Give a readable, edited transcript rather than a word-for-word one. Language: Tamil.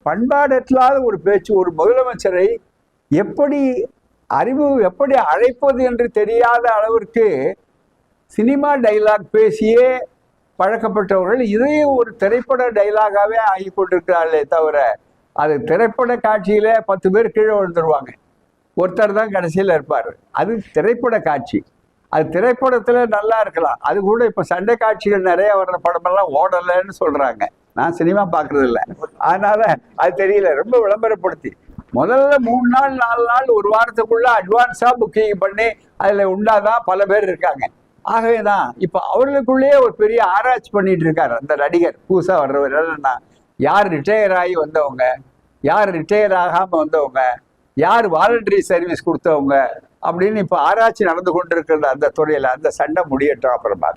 பண்பாடற்றாத ஒரு பேச்சு, ஒரு முதலமைச்சரை எப்படி எப்படி அழைப்பது என்று தெரியாத அளவிற்கு சினிமா டைலாக் பேசியே பழக்கப்பட்டவர்கள் இதையே ஒரு திரைப்பட டைலாகாவே ஆகி கொண்டிருக்கிறார்களே தவிர, அது திரைப்பட காட்சியில 10 பேர் கீழே விழுந்துருவாங்க, ஒருத்தர் தான் கடைசியில் இருப்பார். அது திரைப்பட காட்சி. அது திரைப்படத்துல நல்லா இருக்கலாம். அது கூட இப்ப சண்டை காட்சிகள் நிறைய வர்ற படமெல்லாம் ஓடலைன்னு சொல்றாங்க. நான் சினிமா பாக்குறது இல்லை, அதனால அது தெரியல. ரொம்ப விளம்பரப்படுத்தி முதல்ல 3 நாள் 4 நாள் ஒரு வாரத்துக்குள்ள அட்வான்ஸா புக்கிங் பண்ணி அதுல உண்டாதான் பல பேர் இருக்காங்க. ஆகவேதான் இப்ப அவர்களுக்குள்ளேயே ஒரு பெரிய ஆராய்ச்சி பண்ணிட்டு இருக்காரு அந்த நடிகர் புதுசா வர்றவர். என்னன்னா, யார் ரிட்டையர் ஆகி வந்தவங்க, யார் ரிட்டையர் ஆகாம வந்தவங்க, யார் வாலண்டரி சர்வீஸ் கொடுத்தவங்க அப்படின்னு இப்ப ஆராய்ச்சி நடந்து கொண்டிருக்கிற அந்த துறையில அந்த சண்டை முடியட்டும் அப்புறமா.